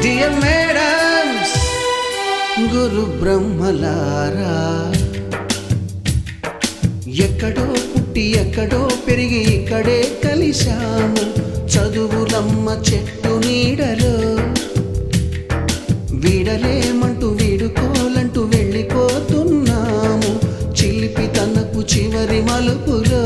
Dear madams, గురు బ్రహ్మలారా, ఎక్కడో పుట్టి ఎక్కడో పెరిగి ఇక్కడే కలిశాము చదువులమ్మ చెట్టు నీడలో. వీడలేమంటూ వీడుకోలంటూ వెళ్ళిపోతున్నాము చిలిపి తనకు చివరి మలుపులో.